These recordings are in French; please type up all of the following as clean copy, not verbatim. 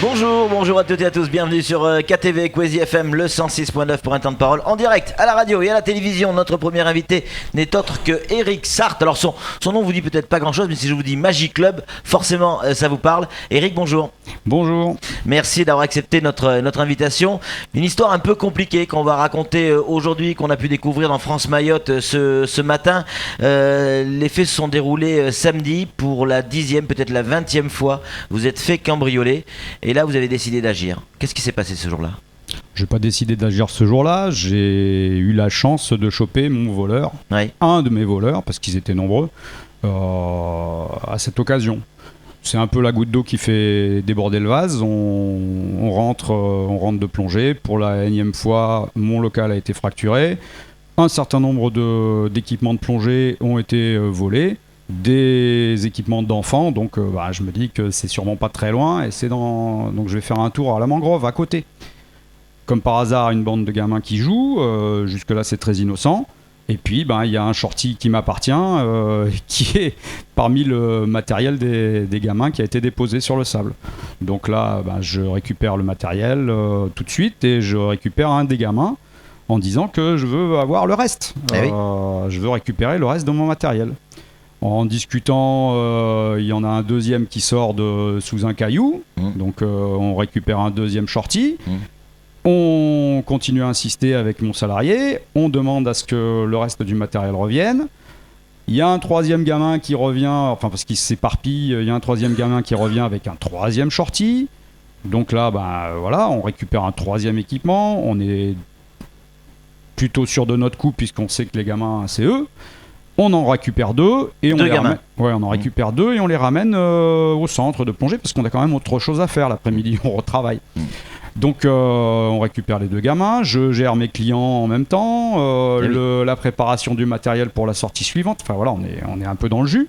Bonjour à toutes et à tous, bienvenue sur KTV Kwezi FM, le 106.9 pour un temps de parole en direct à la radio et à la télévision. Notre premier invité n'est autre que Eric Sarthe. Alors son nom vous dit peut-être pas grand chose, mais si je vous dis Magic Club, forcément ça vous parle. Eric, bonjour. Bonjour. Merci d'avoir accepté notre invitation. Une histoire un peu compliquée qu'on va raconter aujourd'hui, qu'on a pu découvrir dans France Mayotte ce matin. Les faits se sont déroulés samedi pour la 10e, peut-être la 20e fois. Vous êtes fait cambrioler et là vous avez décidé d'agir. Qu'est-ce qui s'est passé ce jour-là ? J'ai pas décidé d'agir ce jour-là, j'ai eu la chance de choper mon voleur, un de mes voleurs, parce qu'ils étaient nombreux, à cette occasion. C'est un peu la goutte d'eau qui fait déborder le vase. On rentre de plongée. Pour la énième fois, mon local a été fracturé. Un certain nombre d'équipements de plongée ont été volés. Des équipements d'enfants, donc je me dis que c'est sûrement pas très loin et donc je vais faire un tour à la mangrove à côté. Comme par hasard, une bande de gamins qui jouent, jusque là c'est très innocent, et puis il y a un shorty qui m'appartient, qui est parmi le matériel des gamins qui a été déposé sur le sable. Donc là je récupère le matériel tout de suite et je récupère un des gamins en disant que je veux avoir le reste. Je veux récupérer le reste de mon matériel. En discutant, il y en a un deuxième qui sort sous un caillou, donc on récupère un deuxième shorty. On continue à insister avec mon salarié, on demande à ce que le reste du matériel revienne. Il y a un troisième gamin qui revient, parce qu'il s'éparpille, il y a un troisième gamin qui revient avec un troisième shorty. Donc là, on récupère un troisième équipement, on est plutôt sûr de notre coup puisqu'on sait que les gamins, c'est eux. On en récupère deux et on récupère deux et on les ramène au centre de plongée parce qu'on a quand même autre chose à faire l'après-midi, on retravaille. Donc on récupère les deux gamins, je gère mes clients en même temps, la préparation du matériel pour la sortie suivante. On est un peu dans le jus.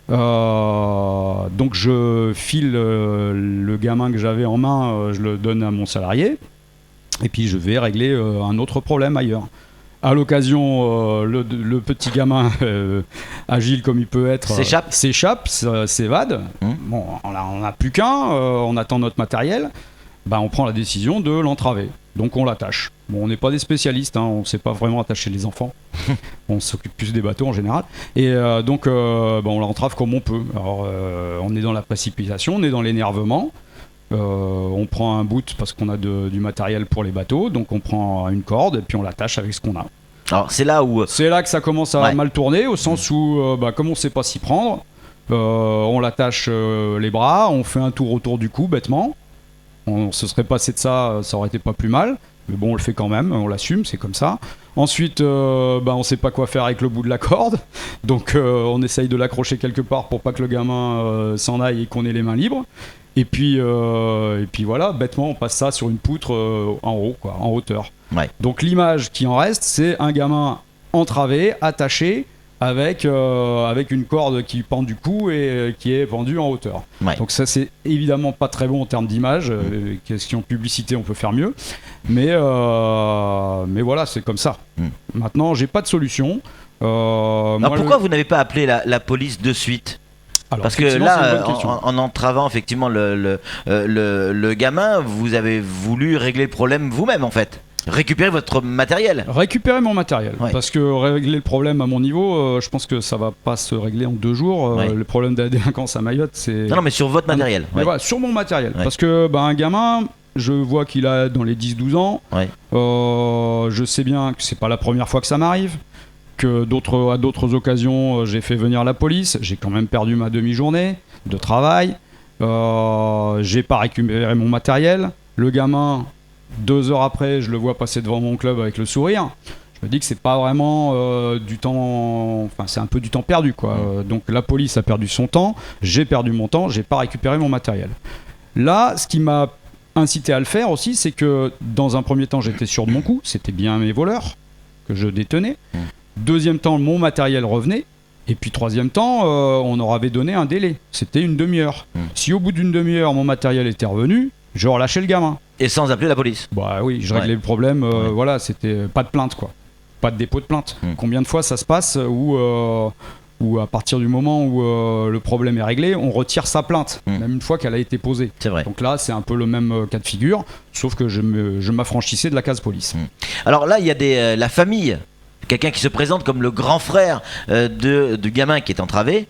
Donc je file le gamin que j'avais en main, je le donne à mon salarié et puis je vais régler un autre problème ailleurs. À l'occasion, le petit gamin, agile comme il peut être, s'échappe, s'évade. Bon, on n'a plus qu'un, on attend notre matériel. On prend la décision de l'entraver. Donc on l'attache. Bon, on n'est pas des spécialistes, on ne sait pas vraiment attacher les enfants. On s'occupe plus des bateaux en général. Et donc on l'entrave comme on peut. Alors on est dans la précipitation, on est dans l'énervement. On prend un bout parce qu'on a du matériel pour les bateaux, donc on prend une corde et puis on l'attache avec ce qu'on a. Alors c'est là que ça commence à mal tourner, au sens où comme on sait pas s'y prendre, on l'attache les bras, on fait un tour autour du cou bêtement. On se serait passé de ça aurait été pas plus mal, mais bon on le fait quand même, on l'assume, c'est comme ça. Ensuite on sait pas quoi faire avec le bout de la corde, donc on essaye de l'accrocher quelque part pour pas que le gamin s'en aille et qu'on ait les mains libres. Et puis voilà, bêtement, on passe ça sur une poutre en haut, en hauteur. Donc l'image qui en reste, c'est un gamin entravé, attaché, avec une corde qui pend du cou et qui est pendue en hauteur. Donc ça, c'est évidemment pas très bon en termes d'image. Question publicité, on peut faire mieux. Mais voilà, c'est comme ça. Maintenant, j'ai pas de solution. Pourquoi vous n'avez pas appelé la police de suite ? Parce que là, en entravant effectivement le gamin, vous avez voulu régler le problème vous-même en fait. Récupérer votre matériel. Récupérer mon matériel. Parce que régler le problème à mon niveau, je pense que ça va pas se régler en 2 jours. Le problème de la délinquance à Mayotte, c'est... Non, mais sur votre matériel. Mais voilà, sur mon matériel. Parce que un gamin, je vois qu'il a dans les 10-12 ans. Je sais bien que c'est pas la première fois que ça m'arrive. Que à d'autres occasions, j'ai fait venir la police. J'ai quand même perdu ma demi-journée de travail. J'ai pas récupéré mon matériel. Le gamin, 2 heures après, je le vois passer devant mon club avec le sourire. Je me dis que c'est pas vraiment du temps... c'est un peu du temps perdu, quoi. Donc la police a perdu son temps. J'ai perdu mon temps. J'ai pas récupéré mon matériel. Là, ce qui m'a incité à le faire aussi, c'est que dans un premier temps, j'étais sûr de mon coup. C'était bien mes voleurs que je détenais. Deuxième temps, mon matériel revenait. Et puis troisième temps, on leur avait donné un délai. C'était une demi-heure. Si au bout d'une demi-heure, mon matériel était revenu, je relâchais le gamin. Et sans appeler la police ? Oui, je réglais le problème. Voilà, c'était pas de plainte, quoi. Pas de dépôt de plainte. Combien de fois ça se passe où où à partir du moment où le problème est réglé, on retire sa plainte, même une fois qu'elle a été posée. C'est vrai. Donc là, c'est un peu le même cas de figure, sauf que je m'affranchissais de la case police. Alors là, il y a la famille. Quelqu'un qui se présente comme le grand frère du gamin qui est entravé,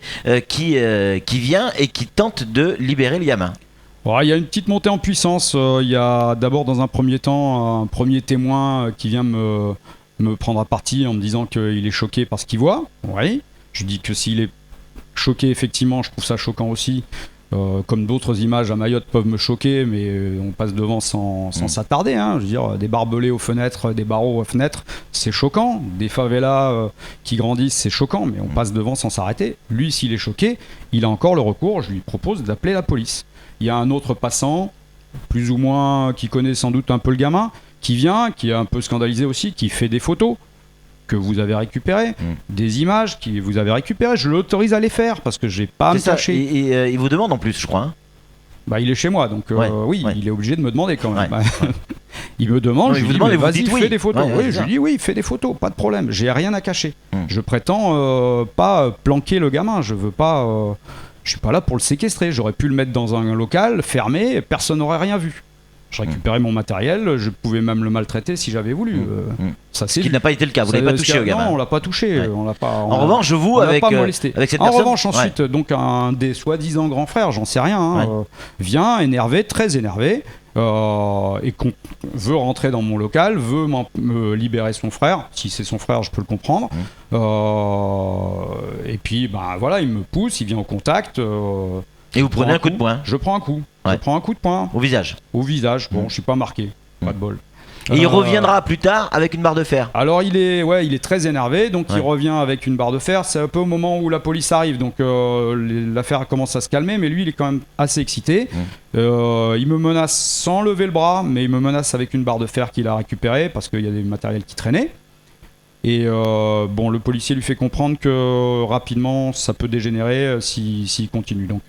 qui vient et qui tente de libérer le gamin. Il y a une petite montée en puissance. Il y a d'abord, dans un premier temps, un premier témoin qui vient me prendre à partie en me disant qu'il est choqué par ce qu'il voit. Oui. Je dis que s'il est choqué, effectivement, je trouve ça choquant aussi. Comme d'autres images à Mayotte peuvent me choquer, mais on passe devant sans s'attarder. Je veux dire, des barbelés aux fenêtres, des barreaux aux fenêtres, c'est choquant. Des favelas qui grandissent, c'est choquant, mais on passe devant sans s'arrêter. Lui, s'il est choqué, il a encore le recours. Je lui propose d'appeler la police. Il y a un autre passant, plus ou moins, qui connaît sans doute un peu le gamin, qui vient, qui est un peu scandalisé aussi, qui fait des photos que vous avez récupérées, des images que vous avez récupérées. Je l'autorise à les faire parce que j'ai pas à me cacher. Et il vous demande en plus, je crois. Il est chez moi, donc il est obligé de me demander quand même. Il me demande, non, je lui dis, vas-y, fais des photos. Je lui dis, oui, fais des photos, pas de problème. J'ai rien à cacher. Je prétends pas planquer le gamin. Je suis pas là pour le séquestrer. J'aurais pu le mettre dans un local fermé, personne n'aurait rien vu. Je récupérais mon matériel, je pouvais même le maltraiter si j'avais voulu. Ça, c'est ce qui n'a pas été le cas, vous n'avez pas touché au gamin. Non, on l'a pas touché. En revanche, vous, avec cette personne... En revanche, ensuite, donc un des soi-disant grands frères, j'en sais rien, vient énervé, très énervé, et veut rentrer dans mon local, veut me libérer son frère. Si c'est son frère, je peux le comprendre. Et puis, il me pousse, il vient au contact. Et vous prenez un coup de poing. Je prends un coup. Je prends un coup de poing. Au visage. Au visage. Bon, je suis pas marqué. Pas de bol. Et il reviendra plus tard avec une barre de fer. Alors il est très énervé, donc il revient avec une barre de fer. C'est un peu au moment où la police arrive, donc l'affaire commence à se calmer, mais lui il est quand même assez excité. Il me menace sans lever le bras, mais il me menace avec une barre de fer qu'il a récupérée parce qu'il y a du matériel qui traînait. Et le policier lui fait comprendre que rapidement ça peut dégénérer s'il continue. Donc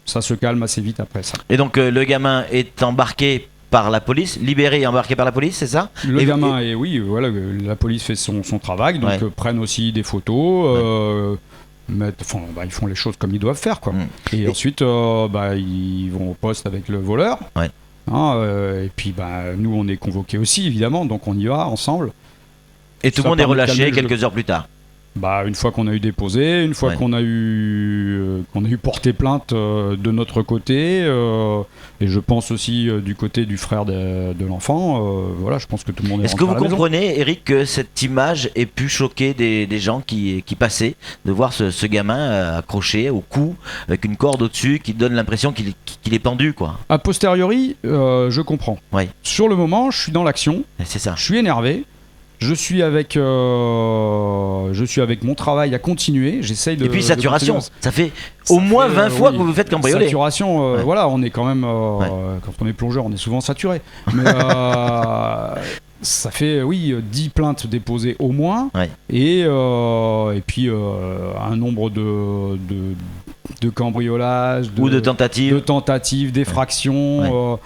ça se calme assez vite après ça. Et donc le gamin est embarqué par la police, libéré et embarqué par la police, c'est ça? Gamin la police fait son travail, donc prennent aussi des photos. Ils font les choses comme ils doivent faire, quoi. Et ensuite ils vont au poste avec le voleur. Et puis nous on est convoqués aussi évidemment, donc on y va ensemble. Et tout le monde est relâché quelques heures plus tard. Une fois qu'on a eu déposé, une fois qu'on a eu porté plainte de notre côté, et je pense aussi du côté du frère de l'enfant, je pense que tout le monde est rentré à la maison. Est-ce que vous comprenez, Eric, que cette image ait pu choquer des gens qui passaient, de voir ce gamin accroché au cou, avec une corde au-dessus, qui donne l'impression qu'il est pendu, quoi? A posteriori, je comprends. Sur le moment, je suis dans l'action, c'est ça. Je suis énervé. Je suis avec mon travail à continuer. J'essaye de. Et puis saturation, ça fait au moins 20 fois que vous vous faites cambrioler. Saturation, on est quand même. Quand on est plongeur, on est souvent saturé. Mais ça fait 10 plaintes déposées au moins. Et puis un nombre de cambriolages, ou de tentatives, d'effractions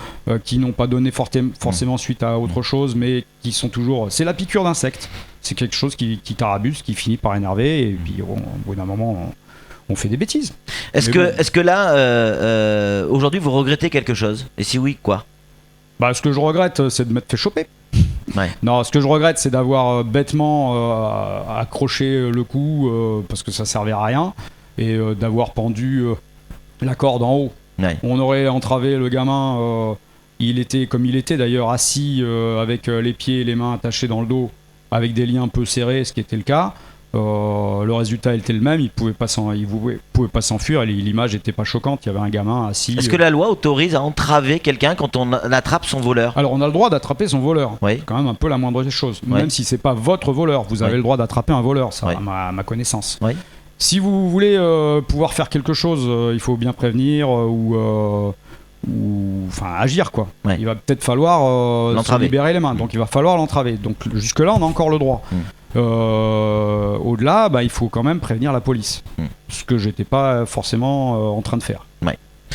qui n'ont pas donné forcément suite à autre chose, mais qui sont toujours... C'est la piqûre d'insectes. C'est quelque chose qui tarabuse, qui finit par énerver, et puis au bout d'un moment, on fait des bêtises. Est-ce que là, aujourd'hui, vous regrettez quelque chose? Et si oui, quoi? Ce que je regrette, c'est de m'être fait choper. Non, ce que je regrette, c'est d'avoir bêtement accroché le cou, parce que ça servait à rien, et d'avoir pendu la corde en haut. On aurait entravé le gamin, il était comme il était d'ailleurs, assis avec les pieds et les mains attachés dans le dos, avec des liens un peu serrés, ce qui était le cas. Le résultat était le même, il pouvait pas s'enfuir, et l'image n'était pas choquante, il y avait un gamin assis. Est-ce que la loi autorise à entraver quelqu'un quand on attrape son voleur? Alors on a le droit d'attraper son voleur, c'est quand même un peu la moindre des choses, même si c'est pas votre voleur, vous avez le droit d'attraper un voleur, ça à ma connaissance. Si vous voulez pouvoir faire quelque chose, il faut bien prévenir ou agir, quoi. Il va peut-être falloir se libérer les mains, donc il va falloir l'entraver. Donc jusque là on a encore le droit. Au-delà, il faut quand même prévenir la police, ce que j'étais pas forcément en train de faire.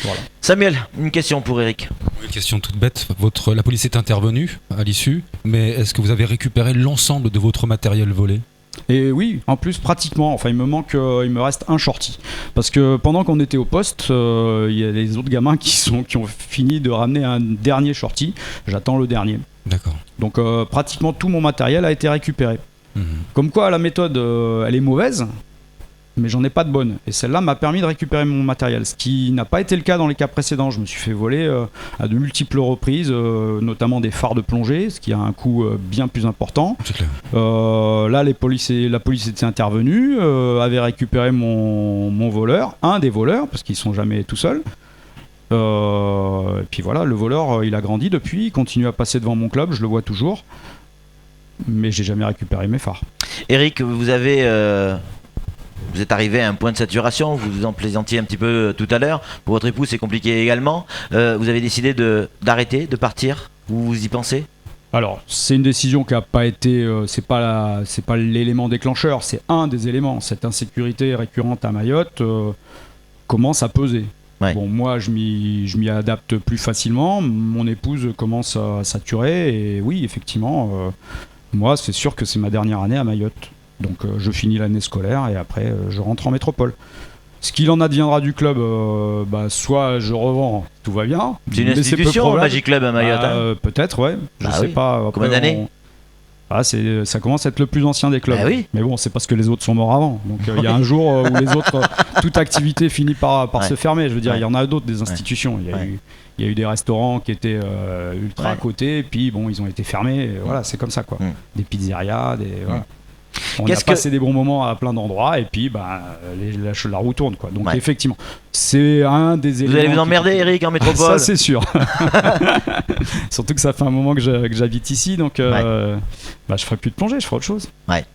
Voilà. Samuel, une question pour Eric. Une question toute bête. La police est intervenue à l'issue, mais est-ce que vous avez récupéré l'ensemble de votre matériel volé? Et oui, en plus pratiquement, enfin il me reste un shorty. Parce que pendant qu'on était au poste, il y a les autres gamins qui ont fini de ramener un dernier shorty. J'attends le dernier. D'accord. Donc pratiquement tout mon matériel a été récupéré. Comme quoi la méthode, elle est mauvaise, mais j'en ai pas de bonne. Et celle-là m'a permis de récupérer mon matériel, ce qui n'a pas été le cas dans les cas précédents. Je me suis fait voler à de multiples reprises, notamment des phares de plongée, ce qui a un coût bien plus important. C'est clair. Là, la police était intervenue, avait récupéré mon voleur, un des voleurs, parce qu'ils sont jamais tout seuls. Et puis voilà, le voleur, il a grandi depuis, il continue à passer devant mon club, je le vois toujours, mais j'ai jamais récupéré mes phares. Eric, vous êtes arrivé à un point de saturation, vous en plaisantiez un petit peu tout à l'heure. Pour votre époux, c'est compliqué également. Vous avez décidé d'arrêter, de partir. Vous y pensez ? Alors, c'est une décision qui n'a pas été, c'est pas l'élément déclencheur, c'est un des éléments. Cette insécurité récurrente à Mayotte commence à peser. Ouais. Bon, moi, je m'y adapte plus facilement. Mon épouse commence à saturer. Et oui, effectivement, moi, c'est sûr que c'est ma dernière année à Mayotte. Donc, je finis l'année scolaire et après, je rentre en métropole. Ce qu'il en adviendra du club, soit je revends, tout va bien. C'est une institution, le Magic Club à Mayotte. Peut-être, ouais. Je sais pas. Après, combien d'années ? Ça commence à être le plus ancien des clubs. Ah oui. Mais bon, c'est parce que les autres sont morts avant. Donc il y a un jour où les autres, toute activité finit par se fermer. Je veux dire, il y en a d'autres, des institutions. Il y a eu des restaurants qui étaient ultra à côté, et puis bon, ils ont été fermés. Et voilà, c'est comme ça, quoi. Des pizzerias, voilà. On a passé des bons moments à plein d'endroits, et puis la roue tourne, quoi. Donc effectivement, c'est un des éléments. Vous allez vous emmerder, Eric, en métropole. Ça, c'est sûr. Surtout que ça fait un moment que j'habite ici, donc je ferai plus de plongée, je ferai autre chose. Ouais.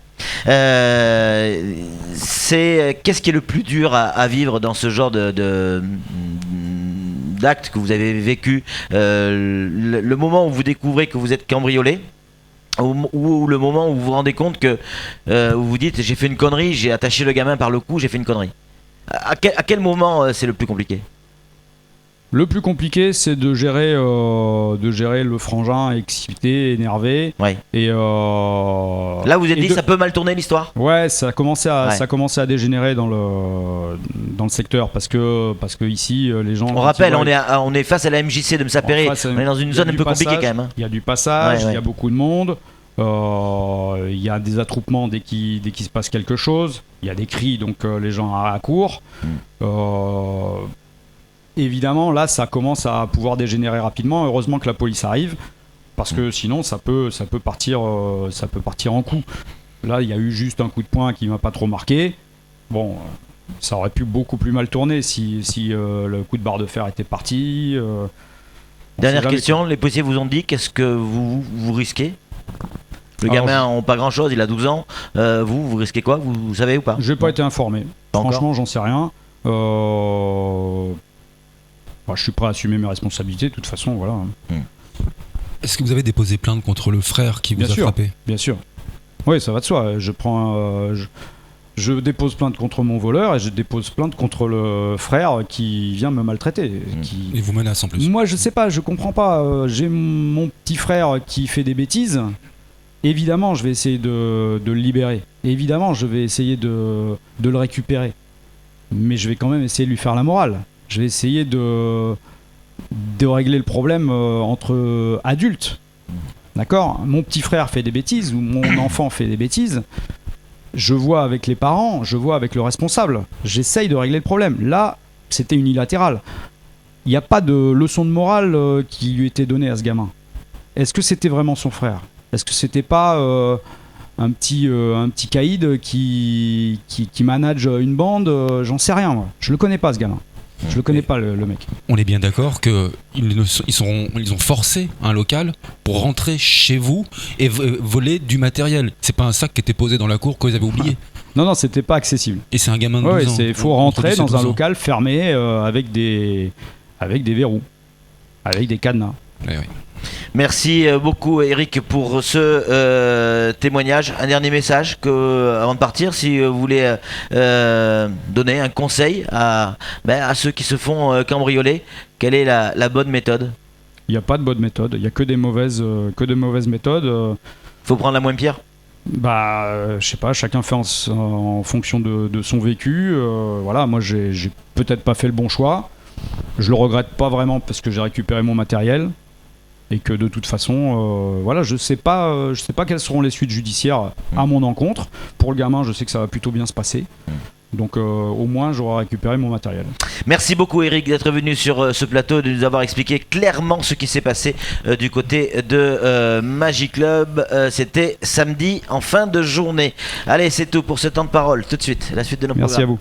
Qu'est-ce qui est le plus dur à vivre dans ce genre d'acte que vous avez vécu, le moment où vous découvrez que vous êtes cambriolé, ou le moment où vous vous rendez compte que vous vous dites j'ai fait une connerie, j'ai attaché le gamin par le cou, j'ai fait une connerie. À quel moment c'est le plus compliqué ? Le plus compliqué, c'est de gérer le frangin excité, énervé. Ouais. Et là, vous êtes dit ça peut mal tourner l'histoire. Ouais, ça a commencé à dégénérer dans le secteur parce que ici les gens. On rappelle, on est face à la MJC de Msapéré. On est dans une zone un peu compliquée quand même. Il y a du passage, il y a beaucoup de monde. Il y a des attroupements dès qu'il se passe quelque chose. Il y a des cris, donc les gens accourent. Évidemment, là, ça commence à pouvoir dégénérer rapidement. Heureusement que la police arrive, parce que sinon, ça peut partir en coups. Là, il y a eu juste un coup de poing qui m'a pas trop marqué. Bon, ça aurait pu beaucoup plus mal tourner si le coup de barre de fer était parti. Dernière question, les policiers vous ont dit qu'est-ce que vous risquez ? Le gamin n'a pas grand-chose, il a 12 ans. Vous risquez quoi ? Vous savez ou pas ? Je n'ai pas été informé. Franchement, j'en sais rien. Je suis prêt à assumer mes responsabilités, de toute façon, voilà. Est-ce que vous avez déposé plainte contre le frère qui vous a frappé ? Bien sûr. Oui, ça va de soi. Je dépose plainte contre mon voleur et je dépose plainte contre le frère qui vient me maltraiter. Et vous menace en plus. Moi, je sais pas, je comprends pas. J'ai mon petit frère qui fait des bêtises. Évidemment, je vais essayer de le libérer. Évidemment, je vais essayer de le récupérer. Mais je vais quand même essayer de lui faire la morale. Je vais essayer de régler le problème entre adultes. D'accord ? Mon petit frère fait des bêtises ou mon enfant fait des bêtises. Je vois avec les parents, je vois avec le responsable. J'essaye de régler le problème. Là, c'était unilatéral. Il n'y a pas de leçon de morale qui lui était donnée à ce gamin. Est-ce que c'était vraiment son frère ? Est-ce que c'était pas un petit caïd qui manage une bande ? J'en sais rien, moi. Je le connais pas, ce gamin. Je le connais pas, le mec. On est bien d'accord qu'ils ont forcé un local pour rentrer chez vous et voler du matériel. C'est pas un sac qui était posé dans la cour que vous avez oublié. Non, c'était pas accessible. Et c'est un gamin de 12 ans. Il faut rentrer dans un local fermé avec des verrous, avec des cadenas. Oui. Merci beaucoup Eric pour ce témoignage. Un dernier message avant de partir, si vous voulez donner un conseil à ceux qui se font cambrioler, quelle est la bonne méthode ? Il n'y a pas de bonne méthode, il n'y a que de mauvaises méthodes. Faut prendre la moins pire ? Je sais pas, chacun fait en fonction de son vécu. Voilà, moi j'ai peut-être pas fait le bon choix. Je le regrette pas vraiment parce que j'ai récupéré mon matériel et que de toute façon, voilà, je sais pas quelles seront les suites judiciaires à mon encontre. Pour le gamin, je sais que ça va plutôt bien se passer. Donc au moins j'aurai récupéré mon matériel. Merci beaucoup Eric d'être venu sur ce plateau, de nous avoir expliqué clairement ce qui s'est passé du côté de Magic Club. C'était samedi en fin de journée. Allez, c'est tout pour ce temps de parole. Tout de suite, la suite de nos programmes. Merci à vous.